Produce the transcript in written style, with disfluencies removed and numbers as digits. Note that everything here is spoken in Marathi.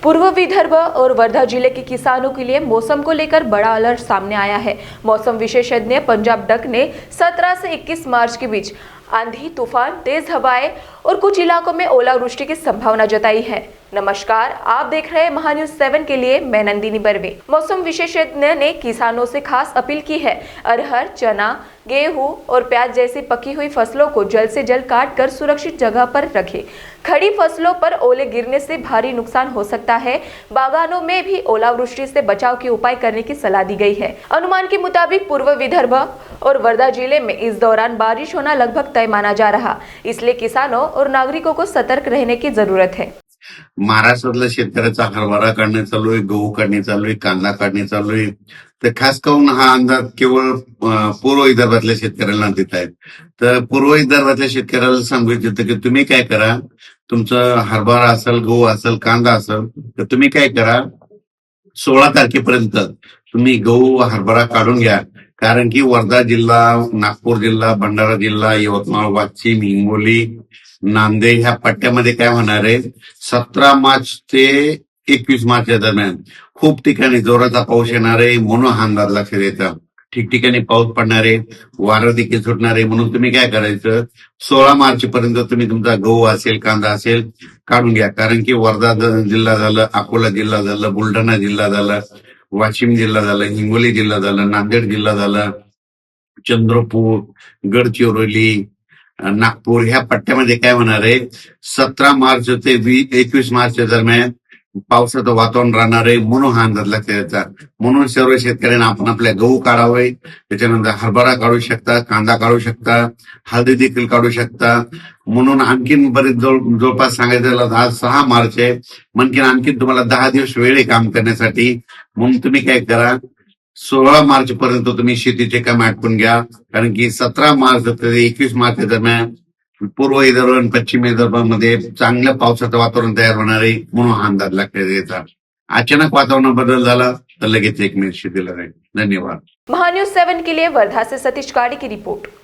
पूर्व विदर्भ और वर्धा जिले के किसानों के लिए मौसम को लेकर बड़ा अलर्ट सामने आया है। मौसम विशेषज्ञ पंजाब डक ने 17 से 21 मार्च के बीच आंधी, तूफान, तेज हवाएं और कुछ इलाकों में ओलावृष्टि की संभावना जताई है। नमस्कार, आप देख रहे हैं महान्यूज 7 के लिए मैं नंदिनी बर्वे। मौसम विशेषज्ञ ने किसानों से खास अपील की है। अरहर, चना, गेहूं और प्याज जैसी पकी हुई फसलों को जल्द से जल्द काट कर सुरक्षित जगह पर रखें। खड़ी फसलों पर ओले गिरने से भारी नुकसान हो सकता है। बागानों में भी ओलावृष्टि से बचाव के उपाय करने की सलाह दी गई है। अनुमान के मुताबिक पूर्व विदर्भ और वर्धा जिले में इस दौरान बारिश होना लगभग तय माना जा रहा, इसलिए किसानों और नागरिकों को सतर्क रहने की जरूरत है। महाराष्ट्रातल्या शेतकऱ्याचा हरभरा काढणे चालू आहे, गहू काढणे चालू आहे, कांदा काढणे चालू आहे. तर खास करून हा अंदाज केवळ पूर्व विदर्भातल्या शेतकऱ्यांना देत आहेत. तर पूर्व विदर्भातल्या शेतकऱ्याला सांगू इच्छितो की तुम्ही काय करा, तुमचं हरभरा असेल, गहू असेल, कांदा असेल, तर तुम्ही काय करा, 16 तारखेपर्यंत तुम्ही गहू हरभरा काढून घ्या. कारण की वर्धा जिल्हा, नागपूर जिल्हा, भंडारा जिल्हा, यवतमाळ, वाशिम, हिंगोली, नांदेड ह्या पट्ट्यामध्ये काय होणार आहे, 17 मार्च ते 21 मार्च या दरम्यान खूप ठिकाणी जोराचा पाऊस येणार आहे. म्हणून हा अंदाज लक्षात येतं. ठिकठिकाणी पाऊस पडणार आहे, वारं देखील सुटणार आहे. म्हणून तुम्ही काय करायचं, 16 मार्च पर्यंत तुम्ही तुमचा गहू असेल, कांदा असेल काढून घ्या. कारण की वर्धा जिल्हा झालं, अकोला जिल्हा झालं, बुलढाणा जिल्हा झाला, वाशिम जिल्हा झाला, हिंगोली जिल्हा झाला, नांदेड जिल्हा झाला, चंद्रपूर, गडचिरोली, नागपूर ह्या पट्ट्यामध्ये काय होणार आहे, 17 मार्च ते 21 मार्च दरम्यान पावसाचं वातावरण राहणार आहे. म्हणून हा अंदाज लक्षात यायचा. म्हणून सर्व शेतकऱ्यांना आपण आपल्या गहू काढावे, त्याच्यानंतर हरभरा काढू शकता, कांदा काढू शकता, हळदी देखील काढू शकता. म्हणून आणखीन बरेच जवळपास सांगायचं झालं आज 6 मार्च आहे, म्हणखीन आणखीन तुम्हाला 10 दिवस वेळ आहे काम करण्यासाठी. म्हणून तुम्ही काय करा, 16 मार्च पर्यंत तुम्ही शेतीचे काम आटपून घ्या. कारण की 17 मार्च ते 21 मार्च दरम्यान पूर्व विदर्भ आणि पश्चिम विदर्भामध्ये चांगलं पावसाचं वातावरण तयार होणार आहे. म्हणून हा अंदाज लक्षात घ्यायचा. अचानक वातावरण बदल झाला तर लगेच 1 मिनिट शेतीला जाईल. धन्यवाद. महान्यूज 7 के लिए वर्धा से सतीश काड़ी की रिपोर्ट।